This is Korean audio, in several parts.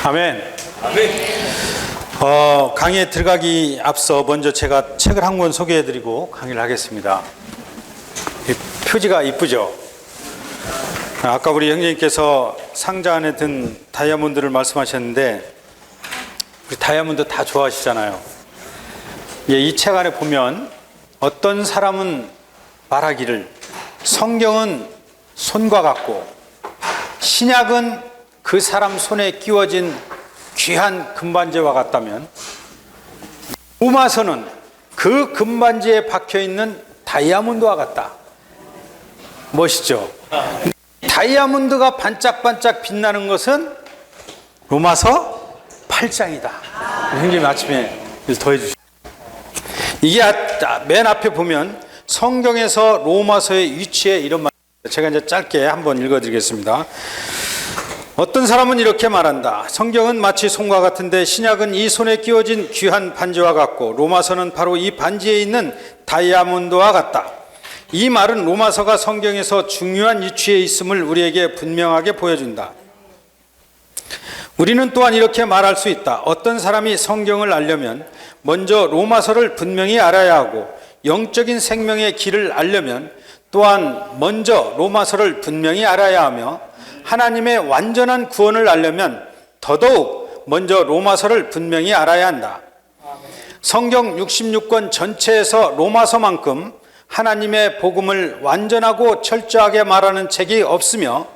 아멘. 강의에 들어가기 앞서 먼저 제가 책을 한 권 소개해드리고 강의를 하겠습니다. 표지가 이쁘죠? 아까 우리 형제님께서 상자 안에 든 다이아몬드를 말씀하셨는데 우리 다이아몬드 다 좋아하시잖아요. 이 책 안에 보면 어떤 사람은 말하기를 성경은 손과 같고 신약은 그 사람 손에 끼워진 귀한 금반지와 같다면 로마서는 그 금반지에 박혀있는 다이아몬드와 같다. 멋있죠? 다이아몬드가 반짝반짝 빛나는 것은 로마서 8장이다. 형님 아침에 더해주시죠. 이게 맨 앞에 보면 성경에서 로마서의 위치에 이런 말, 제가 이제 짧게 한번 읽어드리겠습니다. 어떤 사람은 이렇게 말한다. 성경은 마치 손과 같은데 신약은 이 손에 끼워진 귀한 반지와 같고 로마서는 바로 이 반지에 있는 다이아몬드와 같다. 이 말은 로마서가 성경에서 중요한 위치에 있음을 우리에게 분명하게 보여준다. 우리는 또한 이렇게 말할 수 있다. 어떤 사람이 성경을 알려면 먼저 로마서를 분명히 알아야 하고 영적인 생명의 길을 알려면 또한 먼저 로마서를 분명히 알아야 하며 하나님의 완전한 구원을 알려면 더더욱 먼저 로마서를 분명히 알아야 한다. 성경 66권 전체에서 로마서만큼 하나님의 복음을 완전하고 철저하게 말하는 책이 없으며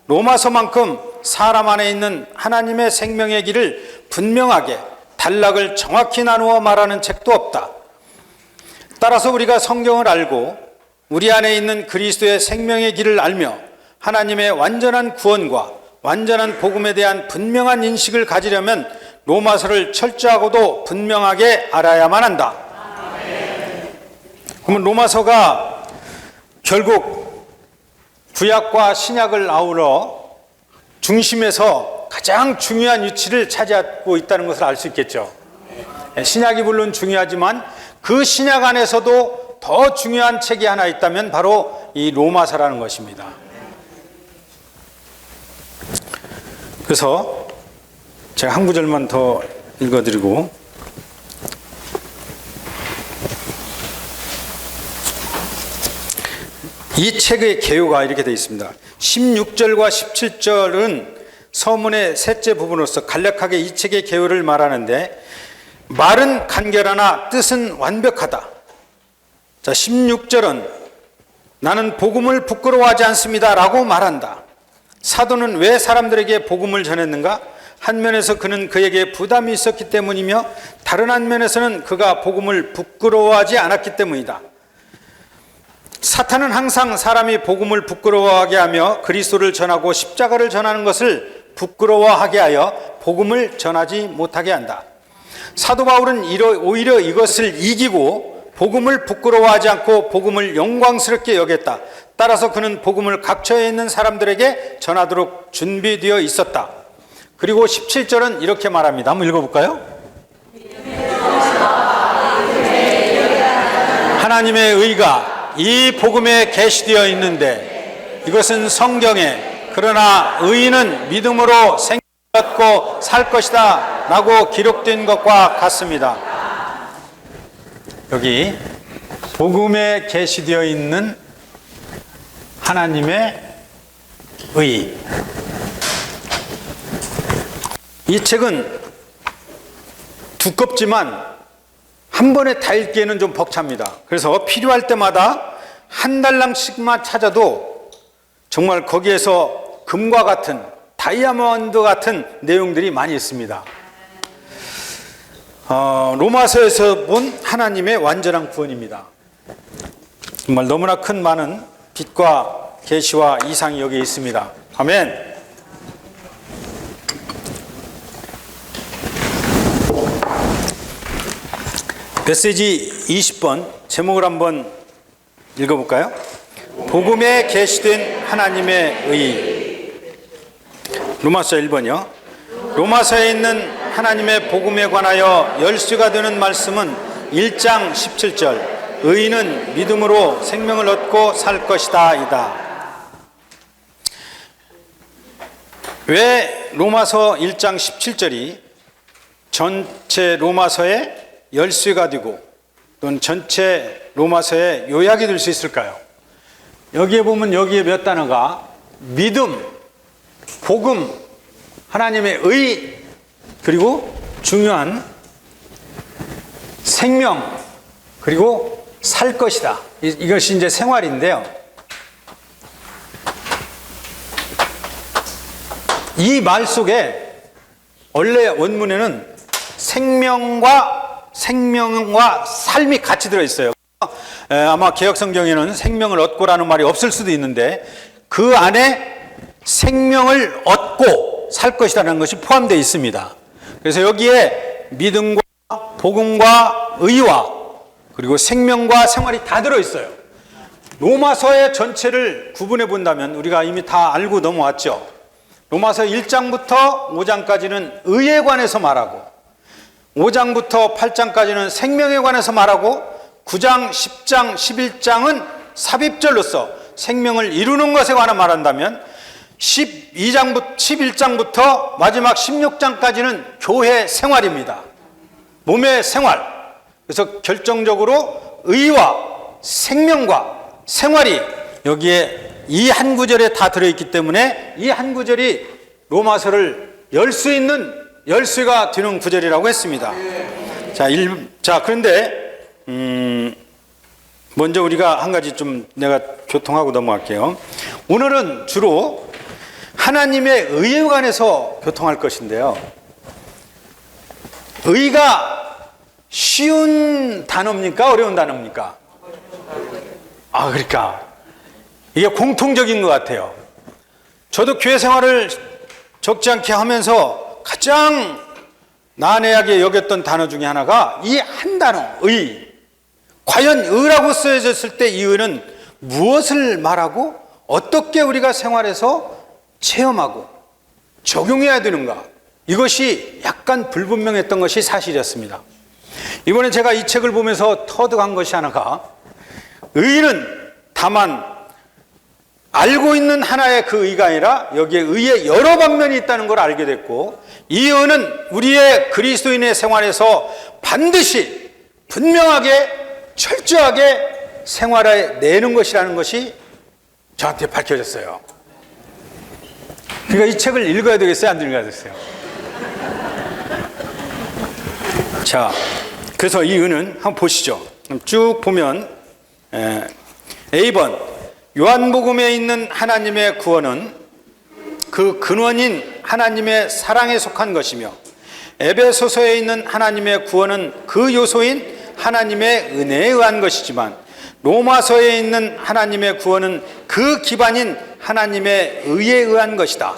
로마서만큼 사람 안에 있는 하나님의 생명의 길을 분명하게 단락을 정확히 나누어 말하는 책도 없다. 따라서 우리가 성경을 알고 우리 안에 있는 그리스도의 생명의 길을 알며 하나님의 완전한 구원과 완전한 복음에 대한 분명한 인식을 가지려면 로마서를 철저하고도 분명하게 알아야만 한다. 그러면 로마서가 결국 구약과 신약을 아우러 중심에서 가장 중요한 위치를 차지하고 있다는 것을 알 수 있겠죠. 신약이 물론 중요하지만 그 신약 안에서도 더 중요한 책이 하나 있다면 바로 이 로마서라는 것입니다. 그래서 제가 한 구절만 더 읽어드리고 이 책의 개요가 이렇게 되어 있습니다. 16절과 17절은 서문의 셋째 부분으로서 간략하게 이 책의 개요를 말하는데 말은 간결하나 뜻은 완벽하다. 자, 16절은 나는 복음을 부끄러워하지 않습니다 라고 말한다. 사도는 왜 사람들에게 복음을 전했는가? 한 면에서 그는 그에게 부담이 있었기 때문이며 다른 한 면에서는 그가 복음을 부끄러워하지 않았기 때문이다. 사탄은 항상 사람이 복음을 부끄러워하게 하며 그리스도를 전하고 십자가를 전하는 것을 부끄러워하게 하여 복음을 전하지 못하게 한다. 사도 바울은 오히려 이것을 이기고 복음을 부끄러워하지 않고 복음을 영광스럽게 여겼다. 따라서 그는 복음을 각처에 있는 사람들에게 전하도록 준비되어 있었다. 그리고 17절은 이렇게 말합니다. 한번 읽어볼까요? 하나님의 의가 이 복음에 계시되어 있는데 이것은 성경에 그러나 의인은 믿음으로 생명을 얻고 살 것이다 라고 기록된 것과 같습니다. 여기 복음에 계시되어 있는 하나님의 의. 이 책은 두껍지만 한 번에 다 읽기에는 좀 벅찹니다. 그래서 필요할 때마다 한 달랑씩만 찾아도 정말 거기에서 금과 같은 다이아몬드 같은 내용들이 많이 있습니다. 로마서에서 본 하나님의 완전한 구원입니다. 정말 너무나 큰 많은 빛과 계시와 이상이 여기에 있습니다. 아멘. 메시지 20번 제목을 한번 읽어볼까요? 복음에 계시된 하나님의 의. 로마서 1번이요. 로마서에 있는 하나님의 복음에 관하여 열쇠가 되는 말씀은 1장 17절 의인은 믿음으로 생명을 얻고 살 것이다 이다. 왜 로마서 1장 17절이 전체 로마서의 열쇠가 되고 또는 전체 로마서의 요약이 될 수 있을까요? 여기에 보면 여기에 몇 단어가 믿음, 복음, 하나님의 의, 그리고 중요한 생명, 그리고 살 것이다. 이것이 이제 생활인데요. 이 말 속에 원래 원문에는 생명과 삶이 같이 들어있어요. 아마 개역성경에는 생명을 얻고라는 말이 없을 수도 있는데 그 안에 생명을 얻고 살 것이라는 것이 포함되어 있습니다. 그래서 여기에 믿음과 복음과 의와 그리고 생명과 생활이 다 들어있어요. 로마서의 전체를 구분해 본다면 우리가 이미 다 알고 넘어왔죠. 로마서 1장부터 5장까지는 의에 관해서 말하고 5장부터 8장까지는 생명에 관해서 말하고 9장, 10장, 11장은 삽입절로서 생명을 이루는 것에 관해 말한다면 11장부터 마지막 16장까지는 교회 생활입니다. 몸의 생활. 그래서 결정적으로 의와 생명과 생활이 여기에 이 한 구절에 다 들어있기 때문에 이 한 구절이 로마서를 열 수 있는 열쇠가 되는 구절이라고 했습니다. 자, 그런데 먼저 우리가 한 가지 좀 내가 교통하고 넘어갈게요. 오늘은 주로 하나님의 의에 관해서 교통할 것인데요. 의가 쉬운 단어입니까? 어려운 단어입니까? 그러니까 이게 공통적인 것 같아요. 저도 교회 생활을 적지 않게 하면서 가장 난해하게 여겼던 단어 중에 하나가 이 한 단어, 의. 과연 의라고 쓰여졌을 때 이 의는 무엇을 말하고 어떻게 우리가 생활에서 체험하고 적용해야 되는가? 이것이 약간 불분명했던 것이 사실이었습니다. 이번에 제가 이 책을 보면서 터득한 것이 하나가 의는 다만 알고 있는 하나의 그 의가 아니라 여기에 의의 여러 방면이 있다는 걸 알게 됐고 이 의는 우리의 그리스도인의 생활에서 반드시 분명하게 철저하게 생활에 내는 것이라는 것이 저한테 밝혀졌어요. 그러니까 이 책을 읽어야 되겠어요? 안 읽어야 되겠어요? 자, 그래서 이 의는 한번 보시죠. 쭉 보면 A번 요한복음에 있는 하나님의 구원은 그 근원인 하나님의 사랑에 속한 것이며 에베소서에 있는 하나님의 구원은 그 요소인 하나님의 은혜에 의한 것이지만 로마서에 있는 하나님의 구원은 그 기반인 하나님의 의에 의한 것이다.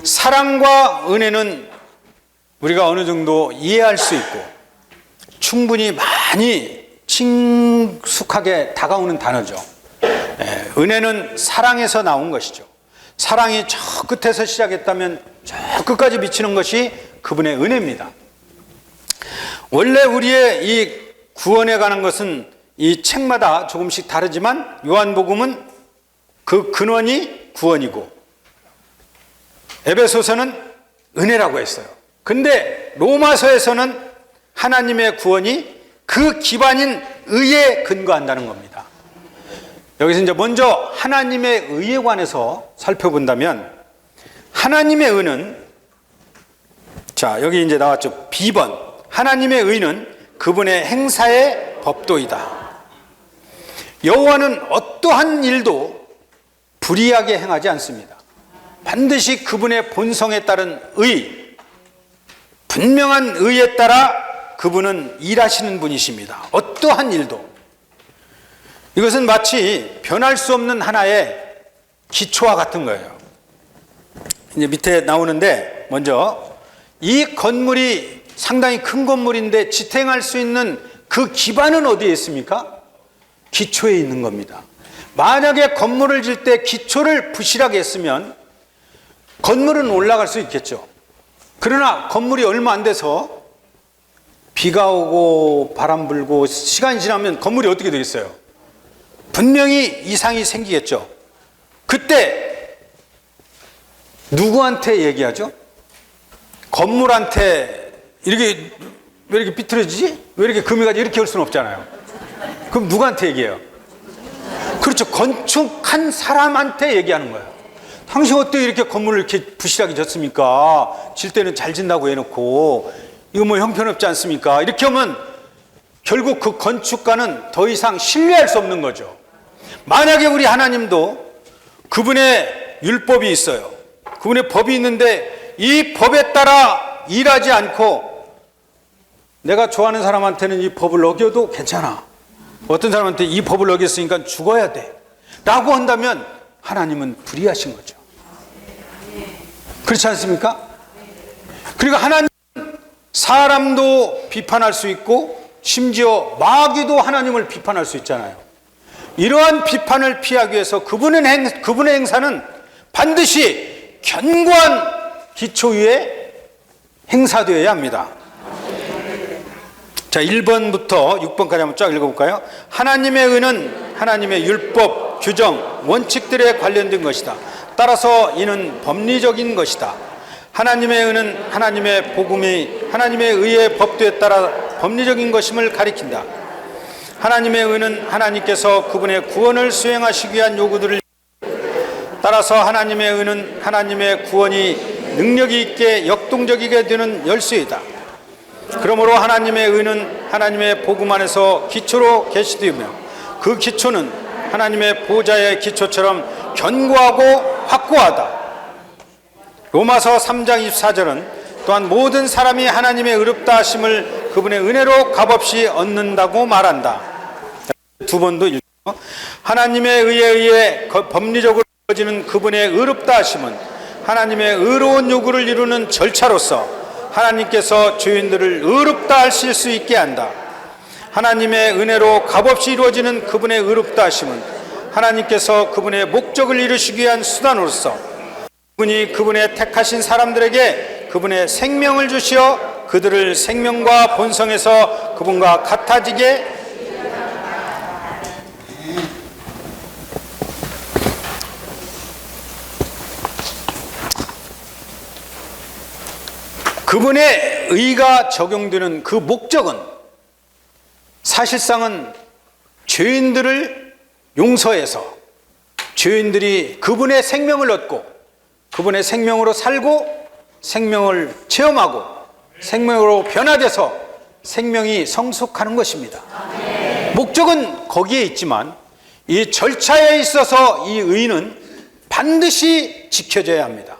사랑과 은혜는 우리가 어느 정도 이해할 수 있고 충분히 많이 친숙하게 다가오는 단어죠. 은혜는 사랑에서 나온 것이죠. 사랑이 저 끝에서 시작했다면 저 끝까지 미치는 것이 그분의 은혜입니다. 원래 우리의 이 구원에 관한 것은 이 책마다 조금씩 다르지만 요한복음은 그 근원이 구원이고 에베소서는 은혜라고 했어요. 근데 로마서에서는 하나님의 구원이 그 기반인 의에 근거한다는 겁니다. 여기서 이제 먼저 하나님의 의에 관해서 살펴본다면 하나님의 의는 자, 여기 이제 나왔죠. B번. 하나님의 의는 그분의 행사의 법도이다. 여호와는 어떠한 일도 불의하게 행하지 않습니다. 반드시 그분의 본성에 따른 의, 분명한 의에 따라 그분은 일하시는 분이십니다. 어떠한 일도. 이것은 마치 변할 수 없는 하나의 기초와 같은 거예요. 이제 밑에 나오는데 먼저 이 건물이 상당히 큰 건물인데 지탱할 수 있는 그 기반은 어디에 있습니까? 기초에 있는 겁니다. 만약에 건물을 질 때 기초를 부실하게 했으면 건물은 올라갈 수 있겠죠. 그러나 건물이 얼마 안 돼서 비가 오고 바람 불고 시간이 지나면 건물이 어떻게 되겠어요? 분명히 이상이 생기겠죠. 그때 누구한테 얘기하죠? 건물한테 이렇게 왜 이렇게 삐뚤어지지? 왜 이렇게 금이 가지? 이렇게 할 수는 없잖아요. 그럼 누구한테 얘기해요? 그렇죠. 건축한 사람한테 얘기하는 거예요. 당신 어떻게 이렇게 건물을 이렇게 부실하게 졌습니까? 질 때는 잘 진다고 해놓고 이거 뭐 형편없지 않습니까? 이렇게 하면 결국 그 건축가는 더 이상 신뢰할 수 없는 거죠. 만약에 우리 하나님도 그분의 율법이 있어요. 그분의 법이 있는데 이 법에 따라 일하지 않고 내가 좋아하는 사람한테는 이 법을 어겨도 괜찮아. 어떤 사람한테 이 법을 어겼으니까 죽어야 돼. 라고 한다면 하나님은 불의하신 거죠. 그렇지 않습니까? 그리고 하나님은 사람도 비판할 수 있고 심지어 마귀도 하나님을 비판할 수 있잖아요. 이러한 비판을 피하기 위해서 그분의 행사는 반드시 견고한 기초 위에 행사되어야 합니다. 자, 1번부터 6번까지 한번 쫙 읽어볼까요? 하나님의 의는 하나님의 율법, 규정, 원칙들에 관련된 것이다. 따라서 이는 법리적인 것이다. 하나님의 의는 하나님의 복음이 하나님의 의의 법도에 따라 법리적인 것임을 가리킨다. 하나님의 의는 하나님께서 그분의 구원을 수행하시기 위한 요구들을 따라서 하나님의 의는 하나님의 구원이 능력이 있게 역동적이게 되는 열쇠이다. 그러므로 하나님의 의는 하나님의 복음 안에서 기초로 계시되며 그 기초는 하나님의 보좌의 기초처럼 견고하고 확고하다. 로마서 3장 24절은 또한 모든 사람이 하나님의 의롭다 하심을 그분의 은혜로 값없이 얻는다고 말한다. 두 번도 읽고 하나님의 의에 의해 법리적으로 이루어지는 그분의 의롭다 하심은 하나님의 의로운 요구를 이루는 절차로서 하나님께서 죄인들을 의롭다 하실 수 있게 한다. 하나님의 은혜로 값없이 이루어지는 그분의 의롭다 하심은 하나님께서 그분의 목적을 이루시기 위한 수단으로서 그분이 그분의 택하신 사람들에게 그분의 생명을 주시어 그들을 생명과 본성에서 그분과 같아지게 그분의 의가 적용되는 그 목적은 사실상은 죄인들을 용서해서 죄인들이 그분의 생명을 얻고 그분의 생명으로 살고 생명을 체험하고 생명으로 변화돼서 생명이 성숙하는 것입니다. 목적은 거기에 있지만 이 절차에 있어서 이 의는 반드시 지켜져야 합니다.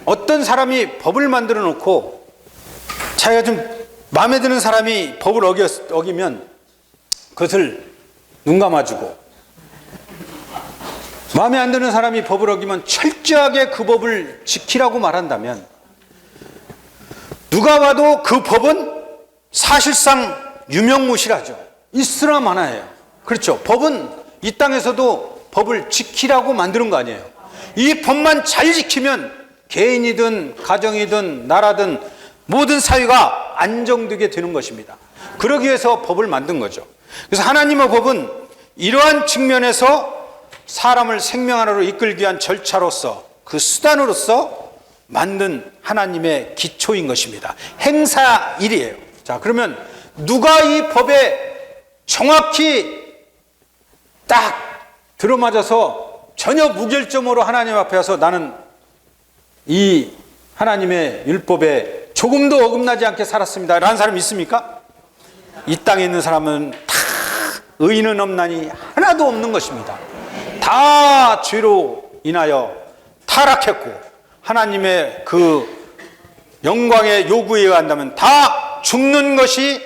어떤 사람이 법을 만들어 놓고 자기가 좀 마음에 드는 사람이 법을 어기면 그것을 눈 감아주고 마음에 안 드는 사람이 법을 어기면 철저하게 그 법을 지키라고 말한다면 누가 봐도 그 법은 사실상 유명무실하죠. 있으나 마나예요. 그렇죠. 법은 이 땅에서도 법을 지키라고 만드는 거 아니에요. 이 법만 잘 지키면 개인이든 가정이든 나라든 모든 사회가 안정되게 되는 것입니다. 그러기 위해서 법을 만든 거죠. 그래서 하나님의 법은 이러한 측면에서 사람을 생명 하나로 이끌기 위한 절차로서 그 수단으로서 만든 하나님의 기초인 것입니다. 행사일이에요. 자, 그러면 누가 이 법에 정확히 딱 들어맞아서 전혀 무결점으로 하나님 앞에 와서 나는 이 하나님의 율법에 조금도 어긋나지 않게 살았습니다 라는 사람이 있습니까? 이 땅에 있는 사람은 다 의인은 없나니 하나도 없는 것입니다. 다 죄로 인하여 타락했고 하나님의 그 영광의 요구에 의한다면 다 죽는 것이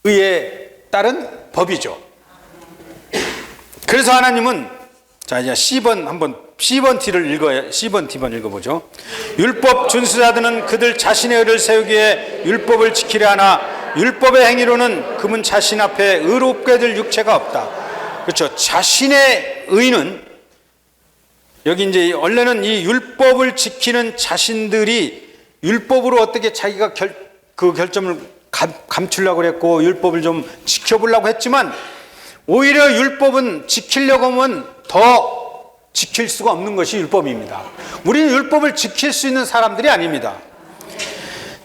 의에 따른 법이죠. 그래서 하나님은 자, 이제 C번 T를 읽어야, C번 D번 읽어보죠. 율법 준수자들은 그들 자신의 의를 세우기 위해 율법을 지키려 하나 율법의 행위로는 그분 자신 앞에 의롭게 될 육체가 없다. 그렇죠. 자신의 의는 여기 이제 원래는 이 율법을 지키는 자신들이 율법으로 어떻게 자기가 그 결점을 감추려고 그랬고 율법을 좀 지켜보려고 했지만 오히려 율법은 지키려고 하면 더 지킬 수가 없는 것이 율법입니다. 우리는 율법을 지킬 수 있는 사람들이 아닙니다.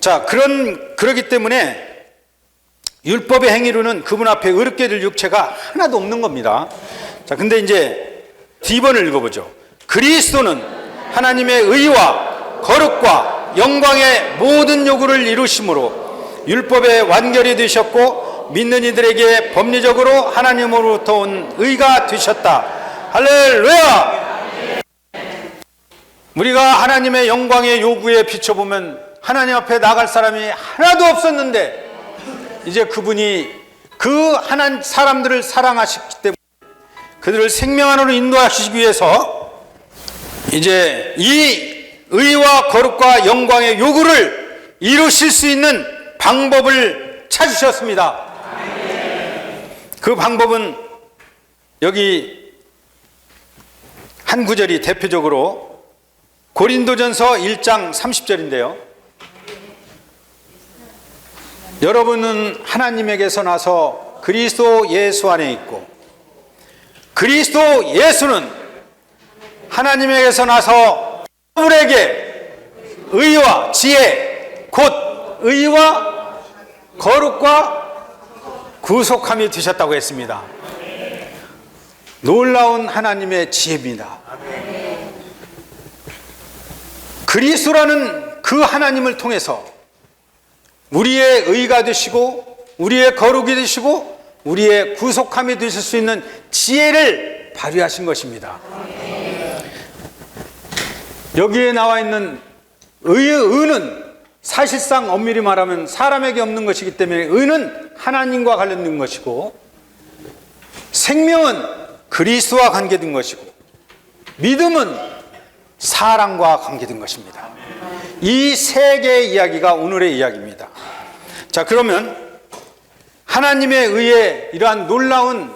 자, 그러기 때문에 율법의 행위로는 그분 앞에 의롭게 될 육체가 하나도 없는 겁니다. 자, 근데 이제 D번을 읽어보죠. 그리스도는 하나님의 의와 거룩과 영광의 모든 요구를 이루심으로 율법의 완결이 되셨고 믿는 이들에게 법리적으로 하나님으로부터 온 의가 되셨다. 할렐루야! 우리가 하나님의 영광의 요구에 비춰보면 하나님 앞에 나갈 사람이 하나도 없었는데 이제 그분이 그 하나님 사람들을 사랑하셨기 때문에 그들을 생명 안으로 인도하시기 위해서 이제 이 의와 거룩과 영광의 요구를 이루실 수 있는 방법을 찾으셨습니다. 그 방법은 여기 한 구절이 대표적으로 고린도전서 1장 30절인데요. 여러분은 하나님에게서 나서 그리스도 예수 안에 있고 그리스도 예수는 하나님에게서 나서 여러분에게 의와 지혜 곧 의와 거룩과 구속함이 되셨다고 했습니다. 놀라운 하나님의 지혜입니다. 그리스도라는 그 하나님을 통해서 우리의 의가 되시고 우리의 거룩이 되시고 우리의 구속함이 되실 수 있는 지혜를 발휘하신 것입니다. 여기에 나와 있는 의는 사실상 엄밀히 말하면 사람에게 없는 것이기 때문에 의는 하나님과 관련된 것이고 생명은 그리스도와 관계된 것이고 믿음은 사랑과 관계된 것입니다. 이 세 개의 이야기가 오늘의 이야기입니다. 자, 그러면 하나님의 의에 이러한 놀라운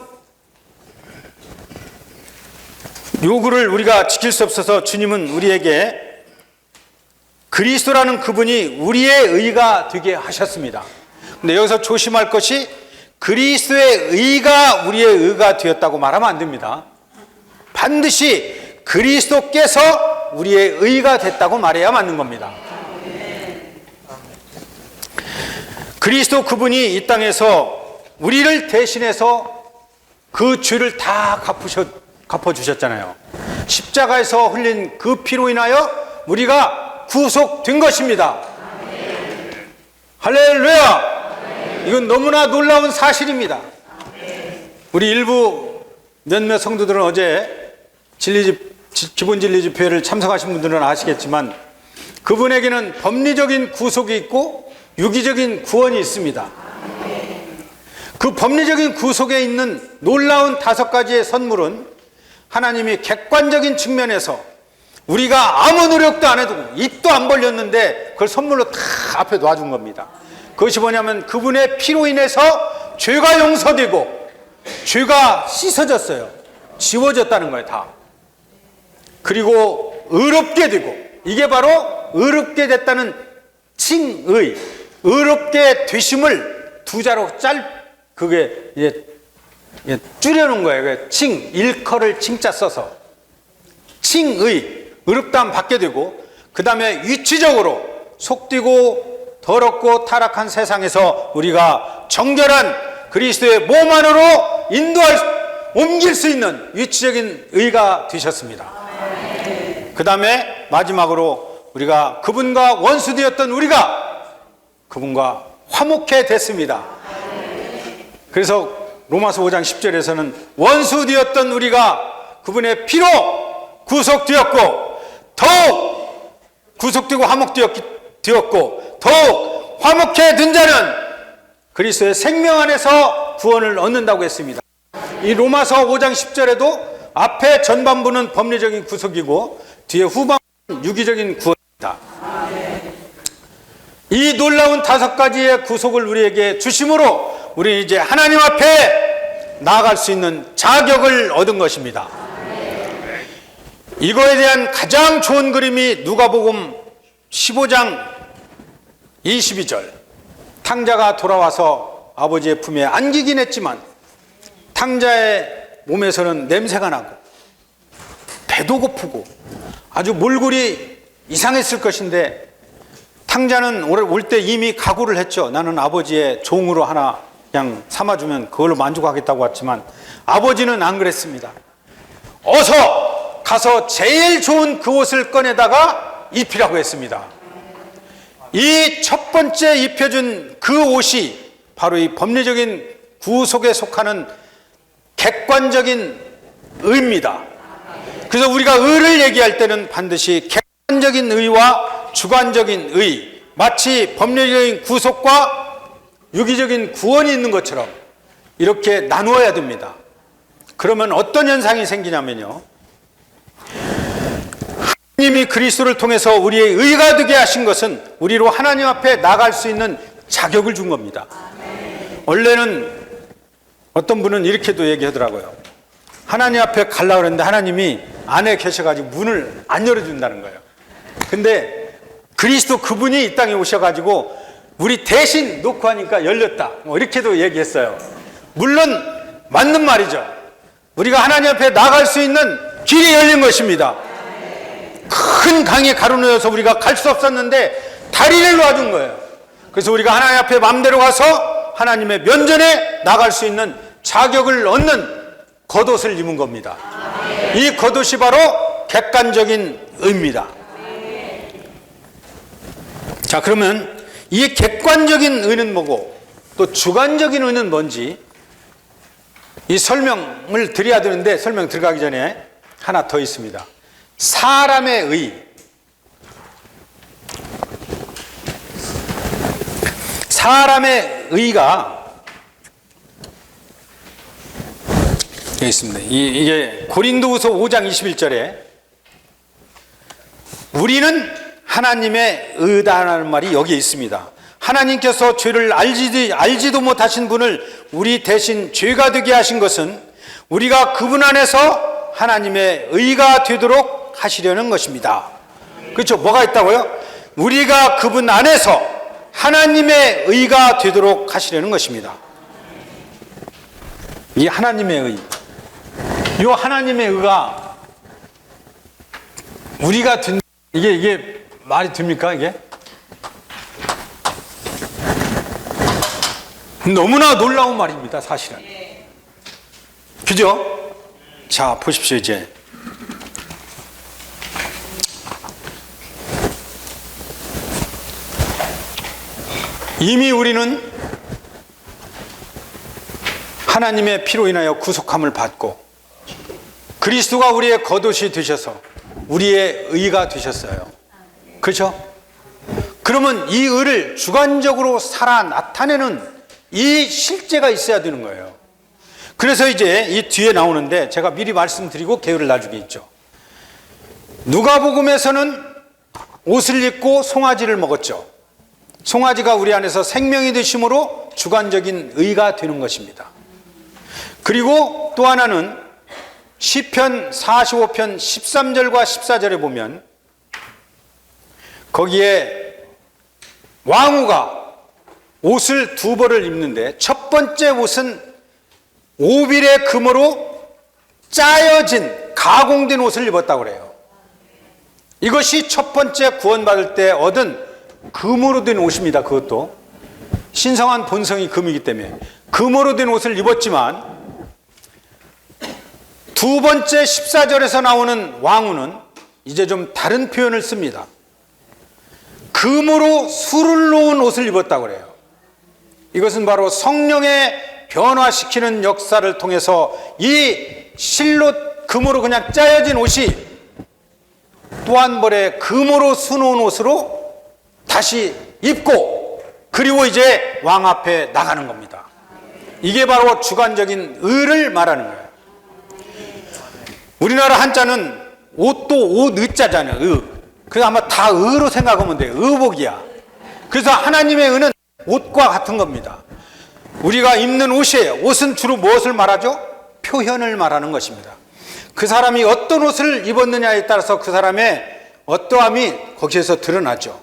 요구를 우리가 지킬 수 없어서 주님은 우리에게 그리스도라는 그분이 우리의 의가 되게 하셨습니다. 근데 여기서 조심할 것이 그리스도의 의가 우리의 의가 되었다고 말하면 안 됩니다. 반드시 그리스도께서 우리의 의가 됐다고 말해야 맞는 겁니다. 그리스도 그분이 이 땅에서 우리를 대신해서 그 죄를 다 갚아주셨잖아요. 십자가에서 흘린 그 피로 인하여 우리가 구속된 것입니다. 할렐루야! 이건 너무나 놀라운 사실입니다. 우리 일부 몇몇 성도들은 어제 기본 진리 집회를 참석하신 분들은 아시겠지만 그분에게는 법리적인 구속이 있고 유기적인 구원이 있습니다. 그 법리적인 구속에 있는 놀라운 5가지의 선물은 하나님이 객관적인 측면에서 우리가 아무 노력도 안 해도 입도 안 벌렸는데 그걸 선물로 다 앞에 놔준 겁니다. 그것이 뭐냐면 그분의 피로 인해서 죄가 용서되고 죄가 씻어졌어요. 지워졌다는 거예요, 다. 그리고 의롭게 되고, 이게 바로 의롭게 됐다는 칭의, 의롭게 되심을 두 자로 그게 줄여놓은 거예요. 칭, 일컬을 칭자 써서 칭의, 의롭다함 받게 되고, 그 다음에 위치적으로 속되고 더럽고 타락한 세상에서 우리가 정결한 그리스도의 몸 안으로 옮길 수 있는 위치적인 의가 되셨습니다. 그 다음에 마지막으로 우리가 그분과 원수되었던 우리가 그분과 화목해 됐습니다. 그래서 로마서 5장 10절에서는 원수되었던 우리가 그분의 피로 구속되었고 더욱 구속되고 화목되었고 더욱 화목해 든 자는 그리스도의 생명 안에서 구원을 얻는다고 했습니다. 이 로마서 5장 10절에도 앞에 전반부는 법리적인 구속이고 뒤에 후반부는 유기적인 구원입니다. 이 놀라운 5가지의 구속을 우리에게 주심으로 우리는 이제 하나님 앞에 나아갈 수 있는 자격을 얻은 것입니다. 이거에 대한 가장 좋은 그림이 누가복음 15장 22절. 탕자가 돌아와서 아버지의 품에 안기긴 했지만 탕자의 몸에서는 냄새가 나고 배도 고프고 아주 몰골이 이상했을 것인데 탕자는 올 때 이미 각오를 했죠. 나는 아버지의 종으로 하나 그냥 삼아주면 그걸로 만족하겠다고 왔지만 아버지는 안 그랬습니다. 어서 가서 제일 좋은 그 옷을 꺼내다가 입히라고 했습니다. 이 첫 번째 입혀준 그 옷이 바로 이 법리적인 구속에 속하는 객관적인 의입니다. 그래서 우리가 의를 얘기할 때는 반드시 객관적인 의와 주관적인 의, 마치 법리적인 구속과 유기적인 구원이 있는 것처럼 이렇게 나누어야 됩니다. 그러면 어떤 현상이 생기냐면요, 하나님이 그리스도를 통해서 우리의 의가 되게 하신 것은 우리로 하나님 앞에 나갈 수 있는 자격을 준 겁니다. 원래는 어떤 분은 이렇게도 얘기하더라고요. 하나님 앞에 가려고 그랬는데 하나님이 안에 계셔가지고 문을 안 열어준다는 거예요. 근데 그리스도 그분이 이 땅에 오셔가지고 우리 대신 놓고 하니까 열렸다, 이렇게도 얘기했어요. 물론 맞는 말이죠. 우리가 하나님 앞에 나갈 수 있는 길이 열린 것입니다. 큰 강에 가로놓여서 우리가 갈 수 없었는데 다리를 놔준 거예요. 그래서 우리가 하나님 앞에 마음대로 가서 하나님의 면전에 나갈 수 있는 자격을 얻는 겉옷을 입은 겁니다. 이 겉옷이 바로 객관적인 의입니다. 자, 그러면 이 객관적인 의는 뭐고 또 주관적인 의는 뭔지 이 설명을 드려야 되는데 설명 들어가기 전에 하나 더 있습니다. 사람의 의. 사람의 의가 여기 있습니다. 이게 고린도후서 5장 21절에 우리는 하나님의 의다라는 말이 여기에 있습니다. 하나님께서 죄를 알지도 못하신 분을 우리 대신 죄가 되게 하신 것은 우리가 그분 안에서 하나님의 의가 되도록 하시려는 것입니다. 그렇죠? 뭐가 있다고요? 우리가 그분 안에서 하나님의 의가 되도록 하시려는 것입니다. 이 하나님의 의, 이 하나님의 의가 우리가 된, 이게 말이 됩니까? 이게 너무나 놀라운 말입니다, 사실은. 그죠? 자, 보십시오. 이제 이미 우리는 하나님의 피로 인하여 구속함을 받고 그리스도가 우리의 겉옷이 되셔서 우리의 의가 되셨어요. 그렇죠? 그러면 이 의를 주관적으로 살아 나타내는 이 실제가 있어야 되는 거예요. 그래서 이제 이 뒤에 나오는데 제가 미리 말씀드리고 계율을 놔주게 있죠. 누가복음에서는 옷을 입고 송아지를 먹었죠. 송아지가 우리 안에서 생명이 되심으로 주관적인 의가 되는 것입니다. 그리고 또 하나는 시편 45편 13절과 14절에 보면 거기에 왕후가 옷을 두 벌을 입는데 첫 번째 옷은 오빌의 금으로 짜여진 가공된 옷을 입었다고 그래요. 이것이 첫 번째 구원받을 때 얻은 금으로 된 옷입니다. 그것도 신성한 본성이 금이기 때문에 금으로 된 옷을 입었지만 두 번째 14절에서 나오는 왕후는 이제 좀 다른 표현을 씁니다. 금으로 술을 놓은 옷을 입었다고 그래요. 이것은 바로 성령의 변화시키는 역사를 통해서 이 실로 금으로 그냥 짜여진 옷이 또 한 벌의 금으로 수놓은 옷으로 다시 입고 그리고 이제 왕 앞에 나가는 겁니다. 이게 바로 주관적인 의를 말하는 거예요. 우리나라 한자는 옷도 옷 의자잖아요. 의. 그래서 아마 다 의로 생각하면 돼요. 의복이야. 그래서 하나님의 의는 옷과 같은 겁니다. 우리가 입는 옷이에요. 옷은 주로 무엇을 말하죠? 표현을 말하는 것입니다. 그 사람이 어떤 옷을 입었느냐에 따라서 그 사람의 어떠함이 거기에서 드러나죠.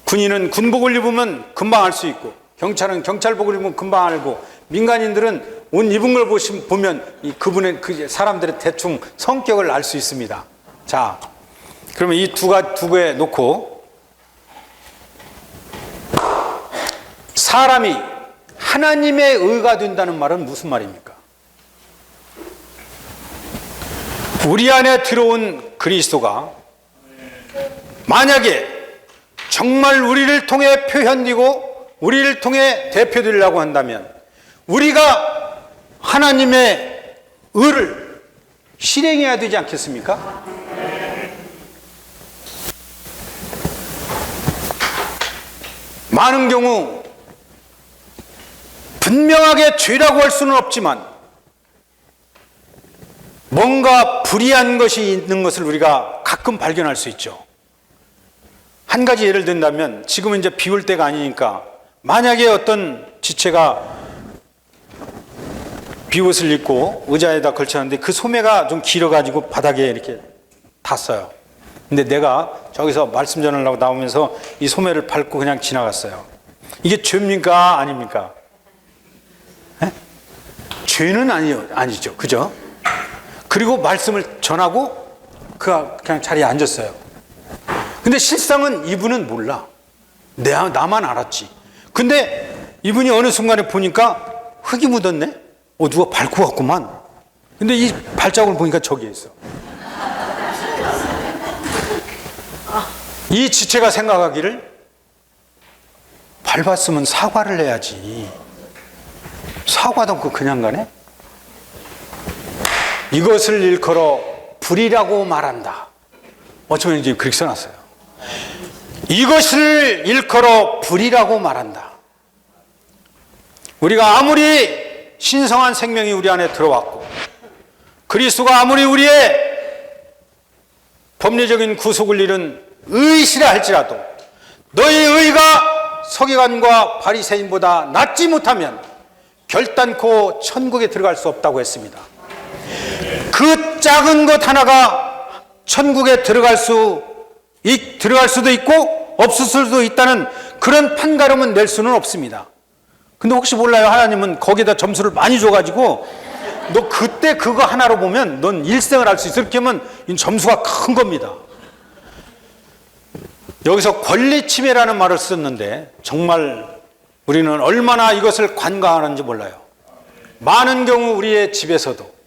군인은 군복을 입으면 금방 알 수 있고 경찰은 경찰복을 입으면 금방 알고 민간인들은 옷 입은 걸 보면 그분의 그 사람들의 대충 성격을 알 수 있습니다. 자, 그러면 이 두 개 놓고 사람이 하나님의 의가 된다는 말은 무슨 말입니까? 우리 안에 들어온 그리스도가 만약에 정말 우리를 통해 표현되고 우리를 통해 대표되려고 한다면 우리가 하나님의 의를 실행해야 되지 않겠습니까? 많은 경우 분명하게 죄라고 할 수는 없지만 뭔가 불의한 것이 있는 것을 우리가 가끔 발견할 수 있죠. 한 가지 예를 든다면 지금은 이제 비 올 때가 아니니까 만약에 어떤 지체가 비옷을 입고 의자에다 걸쳤는데 그 소매가 좀 길어가지고 바닥에 이렇게 닿았어요. 근데 내가 저기서 말씀 전하려고 나오면서 이 소매를 밟고 그냥 지나갔어요. 이게 죄입니까? 아닙니까? 에? 죄는 아니죠. 그죠? 그리고 말씀을 전하고 그냥 자리에 앉았어요. 근데 실상은 이분은 몰라. 나만 알았지. 근데 이분이 어느 순간에 보니까 흙이 묻었네? 누가 밟고 갔구만. 근데 이 발자국을 보니까 저기에 있어. 이 지체가 생각하기를 밟았으면 사과를 해야지. 사과도 없고 그냥 가네? 이것을 일컬어 불이라고 말한다. 어쩌면 이제 그렇게 써놨어요. 이것을 일컬어 불이라고 말한다. 우리가 아무리 신성한 생명이 우리 안에 들어왔고 그리스도가 아무리 우리의 법리적인 구속을 이룬 의시라 할지라도 너희 의가 서기관과 바리새인보다 낫지 못하면 결단코 천국에 들어갈 수 없다고 했습니다. 그 작은 것 하나가 천국에 들어갈 수도 있고 없을 수도 있다는 그런 판가름은 낼 수는 없습니다. 근데 혹시 몰라요. 하나님은 거기에다 점수를 많이 줘가지고 너 그때 그거 하나로 보면 넌 일생을 할 수 있어. 이렇게 하면 점수가 큰 겁니다. 여기서 권리 침해라는 말을 썼는데 정말 우리는 얼마나 이것을 관가하는지 몰라요. 많은 경우 우리의 집에서도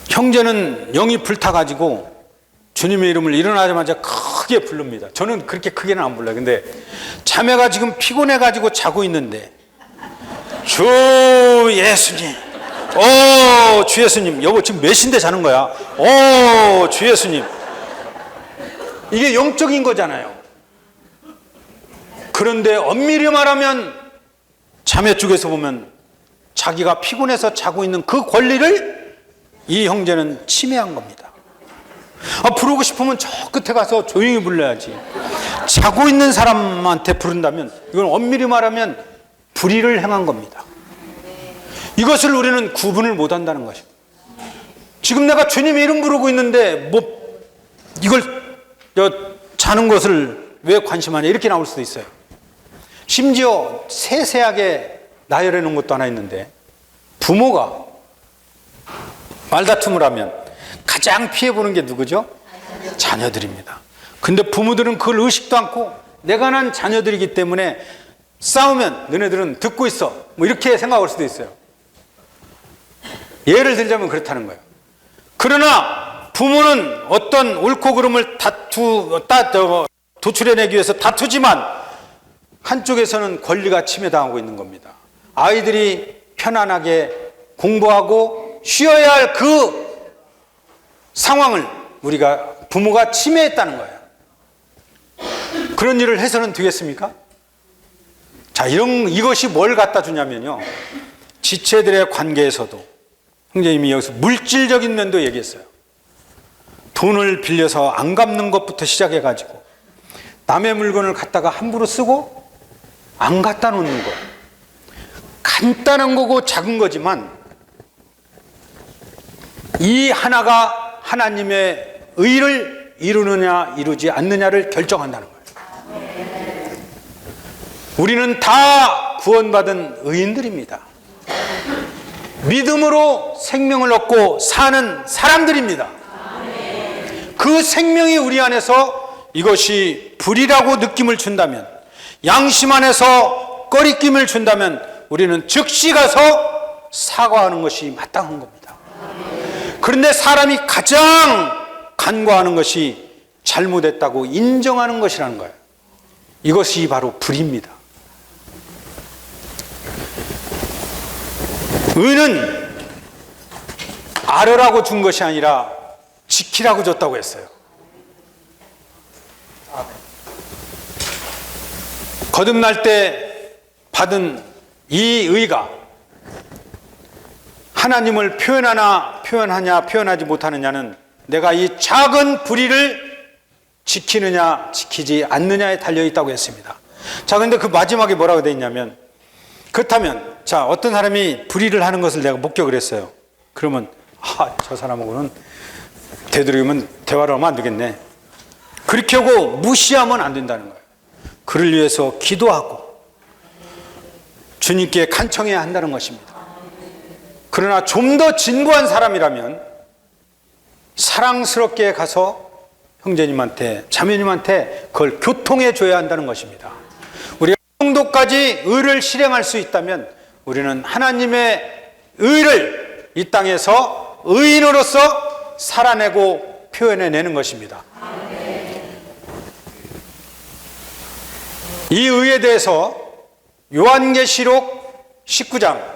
형제는 영이 불타가지고 주님의 이름을 일어나자마자 크게 부릅니다. 저는 그렇게 크게는 안 불러요. 근데 자매가 지금 피곤해가지고 자고 있는데 주 예수님, 주 예수님, 여보 지금 몇 시인데 자는 거야? 주 예수님. 이게 영적인 거잖아요. 그런데 엄밀히 말하면 자매 쪽에서 보면 자기가 피곤해서 자고 있는 그 권리를 이 형제는 침해한 겁니다. 부르고 싶으면 저 끝에 가서 조용히 불러야지. 자고 있는 사람한테 부른다면 이건 엄밀히 말하면 불의를 행한 겁니다. 이것을 우리는 구분을 못한다는 것입니다. 지금 내가 주님의 이름 부르고 있는데 이걸 자는 것을 왜 관심하냐 이렇게 나올 수도 있어요. 심지어 세세하게 나열해 놓은 것도 하나 있는데 부모가 말다툼을 하면 가장 피해보는 게 누구죠? 자녀들입니다. 근데 부모들은 그걸 의식도 않고 내가 난 자녀들이기 때문에 싸우면 너네들은 듣고 있어 이렇게 생각할 수도 있어요. 예를 들자면 그렇다는 거예요. 그러나 부모는 어떤 옳고 그름을 도출해내기 위해서 다투지만 한쪽에서는 권리가 침해당하고 있는 겁니다. 아이들이 편안하게 공부하고 쉬어야 할 그 상황을 우리가 부모가 침해했다는 거예요. 그런 일을 해서는 되겠습니까? 자, 이것이 뭘 갖다 주냐면요. 지체들의 관계에서도 형제님이 여기서 물질적인 면도 얘기했어요. 돈을 빌려서 안 갚는 것부터 시작해가지고 남의 물건을 갖다가 함부로 쓰고 안 갖다 놓는 거. 간단한 거고 작은 거지만 이 하나가 하나님의 의를 이루느냐 이루지 않느냐를 결정한다는 거예요. 우리는 다 다 구원받은 의인들입니다. 믿음으로 생명을 얻고 사는 사람들입니다. 그 생명이 우리 안에서 이것이 불이라고 느낌을 준다면, 양심 안에서 꺼리낌을 준다면 우리는 즉시 가서 사과하는 것이 마땅한 겁니다. 그런데 사람이 가장 간과하는 것이 잘못했다고 인정하는 것이라는 거예요. 이것이 바로 불입니다. 의는 알으라고 준 것이 아니라 지키라고 줬다고 했어요. 거듭날 때 받은 이 의가 하나님을 표현하냐 표현하지 못하느냐는 내가 이 작은 불의를 지키느냐 지키지 않느냐에 달려있다고 했습니다. 자, 근데 그 마지막에 뭐라고 되어 있냐면, 그렇다면 자, 어떤 사람이 불의를 하는 것을 내가 목격을 했어요. 그러면 저 사람하고는 되도록이면 대화를 하면 안 되겠네, 그렇게 하고 무시하면 안 된다는 거예요. 그를 위해서 기도하고 주님께 간청해야 한다는 것입니다. 그러나 좀 더 진부한 사람이라면 사랑스럽게 가서 형제님한테, 자매님한테 그걸 교통해 줘야 한다는 것입니다. 우리가 이 정도까지 의를 실행할 수 있다면 우리는 하나님의 의를 이 땅에서 의인으로서 살아내고 표현해내는 것입니다. 이 의에 대해서 요한계시록 19장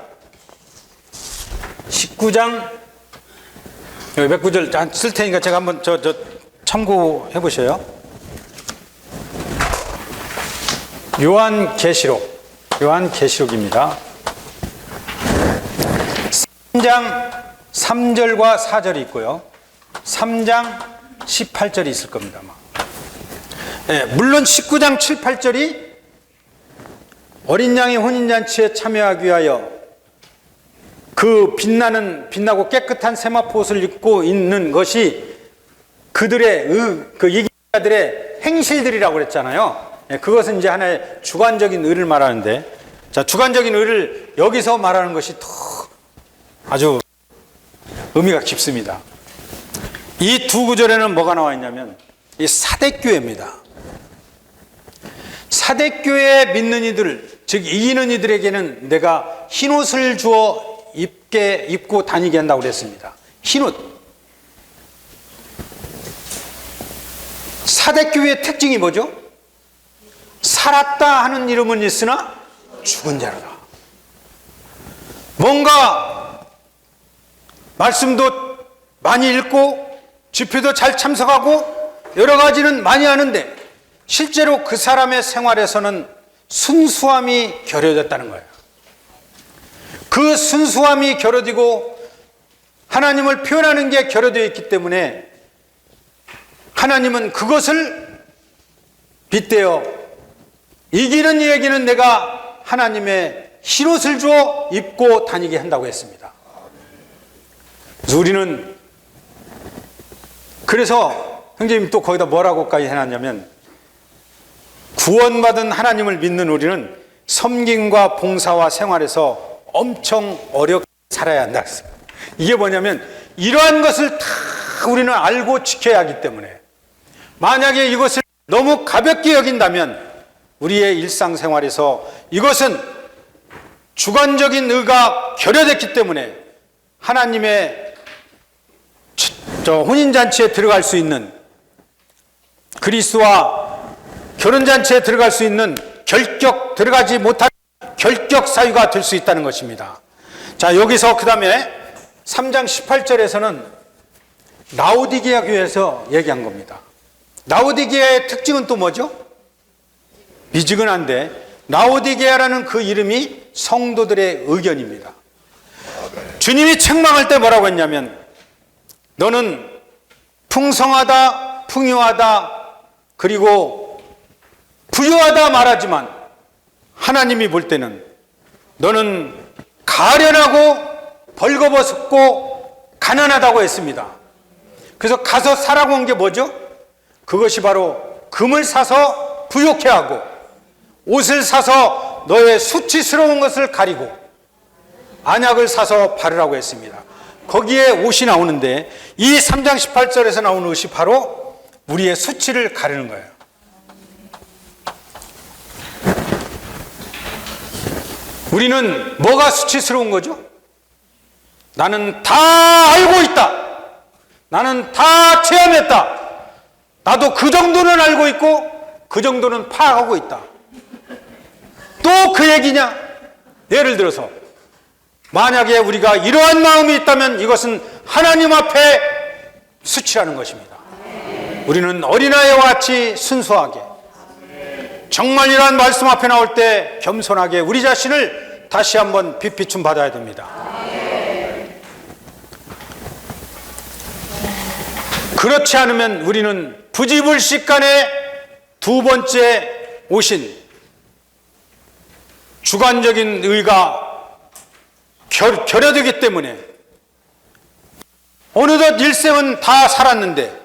여기 몇 구절 쓸 테니까 제가 한번 참고해 보셔요. 요한계시록입니다. 3장 3절과 4절이 있고요, 3장 18절이 있을 겁니다. 네, 물론 19장 7, 8절이 어린 양의 혼인잔치에 참여하기 위하여 그 빛나고 깨끗한 세마포 옷을 입고 있는 것이 그들의 그 이기자들의 행실들이라고 그랬잖아요. 그것은 이제 하나의 주관적인 의를 말하는데, 자, 주관적인 의를 여기서 말하는 것이 더 아주 의미가 깊습니다. 이 두 구절에는 뭐가 나와 있냐면 이 사대교회입니다. 사대교회 믿는 이들, 즉 이기는 이들에게는 내가 흰옷을 주어 입고 다니게 한다고 그랬습니다. 흰옷. 사대교회의 특징이 뭐죠? 살았다 하는 이름은 있으나 죽은 자로다. 뭔가 말씀도 많이 읽고 집회도 잘 참석하고 여러 가지는 많이 하는데 실제로 그 사람의 생활에서는 순수함이 결여됐다는 거예요. 그 순수함이 결여되고 하나님을 표현하는 게 결여되어 있기 때문에 하나님은 그것을 빗대어 이기는 이에게는 내가 하나님의 흰옷을 주어 입고 다니게 한다고 했습니다. 그래서 우리는 형제님 또 거기다 뭐라고까지 해놨냐면, 구원받은 하나님을 믿는 우리는 섬김과 봉사와 생활에서 엄청 어렵게 살아야 한다. 이게 뭐냐면 이러한 것을 다 우리는 알고 지켜야 하기 때문에, 만약에 이것을 너무 가볍게 여긴다면 우리의 일상생활에서 이것은 주관적인 의가 결여됐기 때문에 하나님의 혼인잔치에 들어갈 수 있는, 그리스도와 결혼잔치에 들어갈 수 있는 들어가지 못한 결격 사유가 될 수 있다는 것입니다. 자, 여기서 그 다음에 3장 18절에서는 라오디게아 교회에서 얘기한 겁니다. 라오디게아의 특징은 또 뭐죠? 미지근한데 라오디게아라는 그 이름이 성도들의 의견입니다. 주님이 책망할 때 뭐라고 했냐면, 너는 풍성하다, 풍요하다, 그리고 부유하다 말하지만 하나님이 볼 때는 너는 가련하고 벌거벗고 가난하다고 했습니다. 그래서 가서 사라고 한 게 뭐죠? 그것이 바로 금을 사서 부욕해 하고 옷을 사서 위해서 너의 수치스러운 것을 가리고 안약을 사서 바르라고 했습니다. 거기에 옷이 나오는데 이 3장 18절에서 나오는 옷이 바로 우리의 수치를 가리는 거예요. 우리는 뭐가 수치스러운 거죠? 나는 다 알고 있다. 나는 다 체험했다. 나도 그 정도는 알고 있고 그 정도는 파악하고 있다. 또 그 얘기냐? 예를 들어서 만약에 우리가 이러한 마음이 있다면 이것은 하나님 앞에 수치라는 것입니다. 우리는 어린아이와 같이 순수하게 정말 이러한 말씀 앞에 나올 때 겸손하게 우리 자신을 다시 한번 빛비춤 받아야 됩니다. 그렇지 않으면 우리는 부지불식간에 두 번째 오신 주관적인 의가 결여되기 때문에 어느덧 일생은 다 살았는데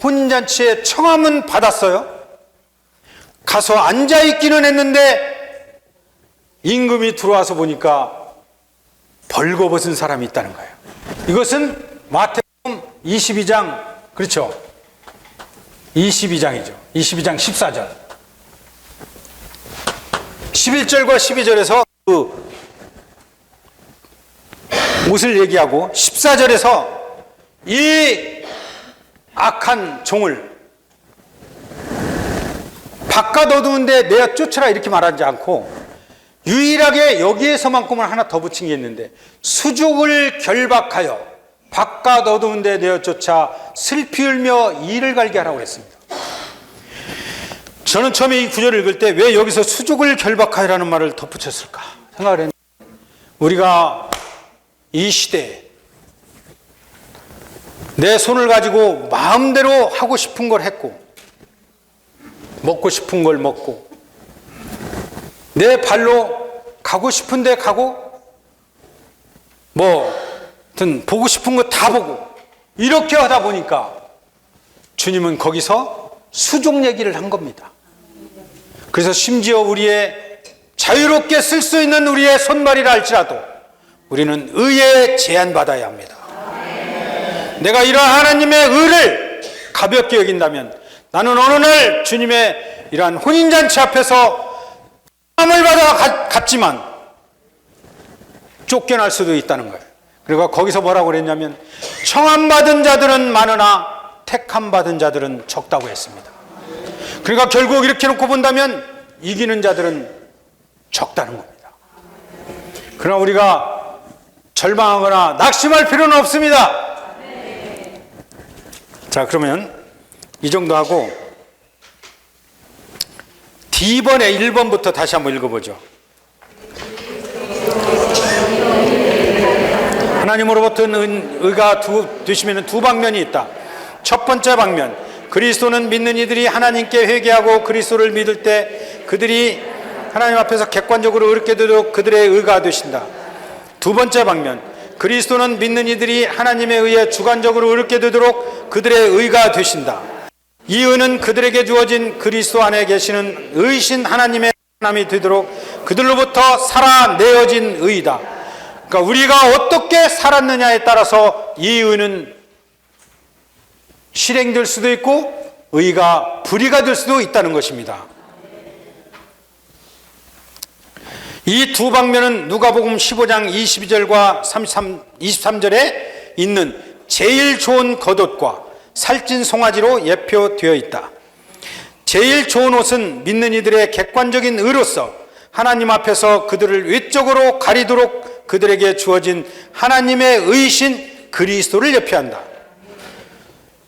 혼인잔치에 청함은 받았어요. 가서 앉아있기는 했는데 임금이 들어와서 보니까 벌거벗은 사람이 있다는 거예요. 이것은 마태복음 22장, 그렇죠? 22장이죠. 22장 14절. 11절과 12절에서 그 옷을 얘기하고 14절에서 이 악한 종을 바깥 어두운데 내어 쫓으라 이렇게 말하지 않고 유일하게 여기에서만큼은 하나 더 붙인 게 있는데 수족을 결박하여 바깥 어두운데 내어 쫓아 슬피 울며 이를 갈게 하라고 했습니다. 저는 처음에 이 구절을 읽을 때 왜 여기서 수족을 결박하여라는 말을 덧붙였을까 생각을 했는데 우리가 이 시대에 내 손을 가지고 마음대로 하고 싶은 걸 했고 먹고 싶은 걸 먹고 내 발로 가고 싶은 데 가고 하여튼 보고 싶은 거 다 보고 이렇게 하다 보니까 주님은 거기서 수족 얘기를 한 겁니다. 그래서 심지어 우리의 자유롭게 쓸 수 있는 우리의 손발이라 할지라도 우리는 의에 제한받아야 합니다. 내가 이러한 하나님의 의를 가볍게 여긴다면 나는 어느 날 주님의 이러한 혼인잔치 앞에서 함을 받아 갔지만 쫓겨날 수도 있다는 거예요. 그리고 거기서 뭐라고 그랬냐면 청함받은 자들은 많으나 택함받은 자들은 적다고 했습니다. 그러니까 결국 이렇게 놓고 본다면 이기는 자들은 적다는 겁니다. 그러나 우리가 절망하거나 낙심할 필요는 없습니다. 자, 그러면 이 정도 하고 D번에 1번부터 다시 한번 읽어보죠. 하나님으로부터 의가 되시면 두 방면이 있다. 첫 번째 방면, 그리스도는 믿는 이들이 하나님께 회개하고 그리스도를 믿을 때 그들이 하나님 앞에서 객관적으로 의롭게 되도록 그들의 의가 되신다. 두 번째 방면, 그리스도는 믿는 이들이 하나님에 의해 주관적으로 의롭게 되도록 그들의 의가 되신다. 이 의는 그들에게 주어진 그리스도 안에 계시는 의신 하나님의 사람이 되도록 그들로부터 살아내어진 의이다. 그러니까 우리가 어떻게 살았느냐에 따라서 이 의는 실행될 수도 있고 의가 불의가 될 수도 있다는 것입니다. 이 두 방면은 누가복음 15장 22절과 23절에 있는 제일 좋은 겉옷과 살찐 송아지로 예표되어 있다. 제일 좋은 옷은 믿는 이들의 객관적인 의로서 하나님 앞에서 그들을 외적으로 가리도록 그들에게 주어진 하나님의 의신 그리스도를 예표한다.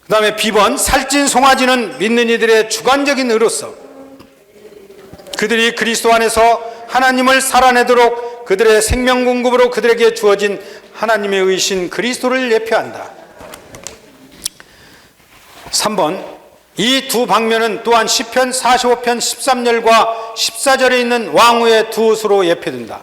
그 다음에 B번, 살찐 송아지는 믿는 이들의 주관적인 의로서 그들이 그리스도 안에서 하나님을 살아내도록 그들의 생명 공급으로 그들에게 주어진 하나님의 의신 그리스도를 예표한다. 3번, 이 두 방면은 또한 시편 45편 13절과 14절에 있는 왕후의 두 옷으로 예표된다.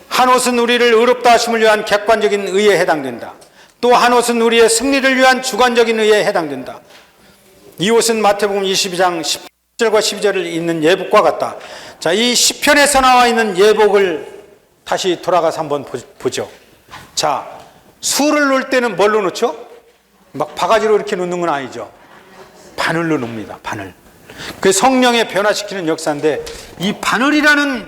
한 옷은 우리를 의롭다 하심을 위한 객관적인 의에 해당된다. 또 한 옷은 우리의 승리를 위한 주관적인 의에 해당된다. 이 옷은 마태복음 22장 10절과 12절을 있는 예복과 같다. 자, 이 시편에서 나와 있는 예복을 다시 돌아가서 한번 보죠. 자, 술을 놓을 때는 뭘로 놓죠? 막 바가지로 이렇게 놓는 건 아니죠. 바늘로 놓습니다. 바늘. 그 성령의 변화시키는 역사인데, 이 바늘이라는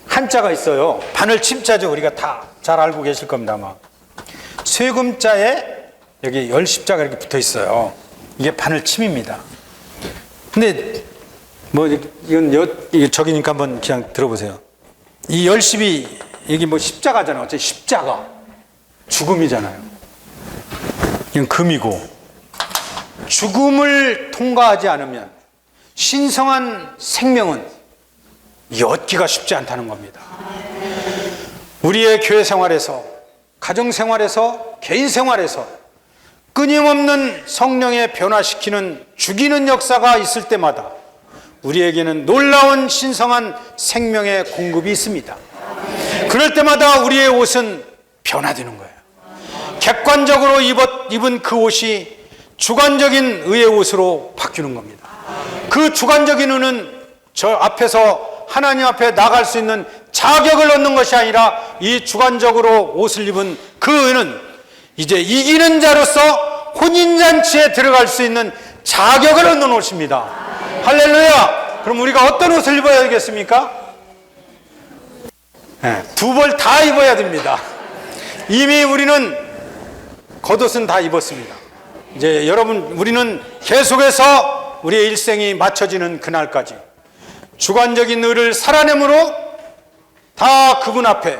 한자가 있어요. 바늘 침자죠. 우리가 다 잘 알고 계실 겁니다, 아마. 쇠금자에 여기 열십자가 이렇게 붙어 있어요. 이게 바늘침입니다. 근데 뭐 이건 저기니까 한번 그냥 들어보세요. 이 열십이 여기 뭐 십자가잖아요. 어차피 십자가 죽음이잖아요. 이건 금이고, 죽음을 통과하지 않으면 신성한 생명은 얻기가 쉽지 않다는 겁니다. 우리의 교회 생활에서, 가정 생활에서, 개인 생활에서 끊임없는 성령의 변화시키는 죽이는 역사가 있을 때마다 우리에게는 놀라운 신성한 생명의 공급이 있습니다. 그럴 때마다 우리의 옷은 변화되는 거예요. 객관적으로 입은 그 옷이 주관적인 의의 옷으로 바뀌는 겁니다. 그 주관적인 의는 저 앞에서 하나님 앞에 나갈 수 있는 자격을 얻는 것이 아니라, 이 주관적으로 옷을 입은 그 의는 이제 이기는 자로서 혼인잔치에 들어갈 수 있는 자격을 얻는 옷입니다. 할렐루야! 그럼 우리가 어떤 옷을 입어야 되겠습니까? 네, 두 벌 다 입어야 됩니다. 이미 우리는 겉옷은 다 입었습니다. 이제 여러분, 우리는 계속해서 우리의 일생이 맞춰지는 그날까지 주관적인 의를 살아내므로 다 그분 앞에,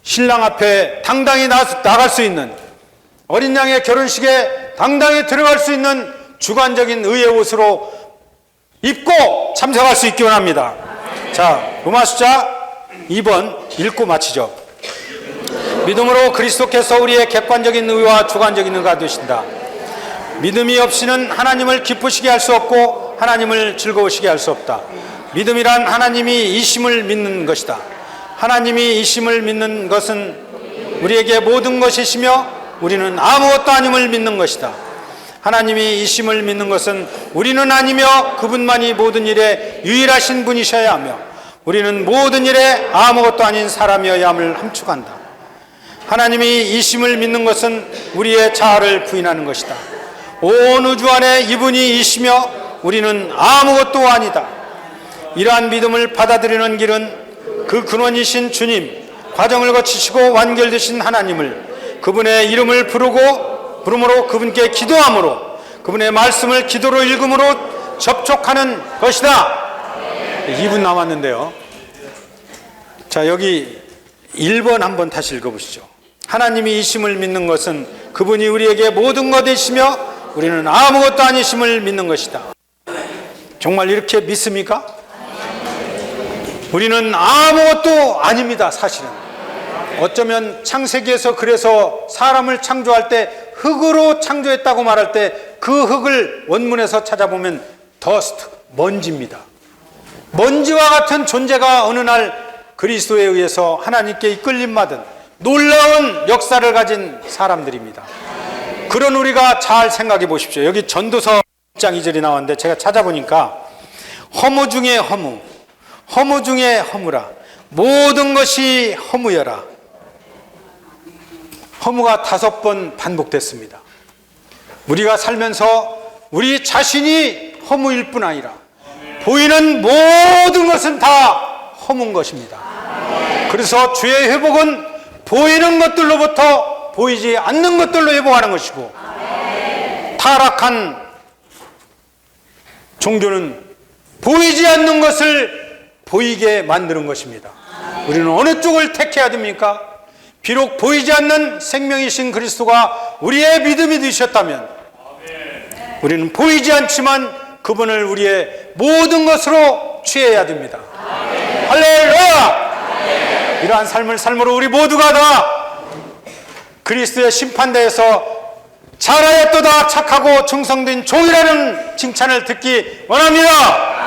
신랑 앞에 당당히 나갈 수 있는, 어린 양의 결혼식에 당당히 들어갈 수 있는 주관적인 의의 옷으로 입고 참석할 수 있기 원합니다. 자, 로마숫자 2번 읽고 마치죠. 믿음으로 그리스도께서 우리의 객관적인 의와 주관적인 의가 되신다. 믿음이 없이는 하나님을 기쁘시게 할 수 없고 하나님을 즐거우시게 할 수 없다. 믿음이란 하나님이 이심을 믿는 것이다. 하나님이 이심을 믿는 것은 우리에게 모든 것이시며 우리는 아무것도 아님을 믿는 것이다. 하나님이 이심을 믿는 것은 우리는 아니며 그분만이 모든 일에 유일하신 분이셔야 하며 우리는 모든 일에 아무것도 아닌 사람이어야 함을 함축한다. 하나님이 이심을 믿는 것은 우리의 자아를 부인하는 것이다. 온 우주 안에 이분이 이시며 우리는 아무것도 아니다. 이러한 믿음을 받아들이는 길은 그 근원이신 주님, 과정을 거치시고 완결되신 하나님을, 그분의 이름을 부름으로 그분께 기도함으로, 그분의 말씀을 기도로 읽음으로 접촉하는 것이다. 2분 남았는데요. 자, 여기 1번 한번 다시 읽어보시죠. 하나님이 이심을 믿는 것은 그분이 우리에게 모든 것이시며 우리는 아무것도 아니심을 믿는 것이다. 정말 이렇게 믿습니까? 우리는 아무것도 아닙니다. 사실은 어쩌면 창세기에서, 그래서 사람을 창조할 때 흙으로 창조했다고 말할 때 그 흙을 원문에서 찾아보면 더스트, 먼지입니다. 먼지와 같은 존재가 어느 날 그리스도에 의해서 하나님께 이끌림 받은 놀라운 역사를 가진 사람들입니다. 그런 우리가 잘 생각해 보십시오. 여기 전도서 1장 2절이 나왔는데 제가 찾아보니까 허무 중에 허무, 허무 중에 허무라, 모든 것이 허무여라. 허무가 5번 반복됐습니다. 우리가 살면서 우리 자신이 허무일 뿐 아니라 보이는 모든 것은 다 허무인 것입니다. 그래서 주의 회복은 보이는 것들로부터 보이지 않는 것들로 회복하는 것이고, 타락한 종교는 보이지 않는 것을 보이게 만드는 것입니다. 우리는 어느 쪽을 택해야 됩니까? 비록 보이지 않는 생명이신 그리스도가 우리의 믿음이 되셨다면 우리는 보이지 않지만 그분을 우리의 모든 것으로 취해야 됩니다. 할렐루야! 이러한 삶을 삶으로 우리 모두가 다 그리스도의 심판대에서 잘하였도다 착하고 충성된 종이라는 칭찬을 듣기 원합니다.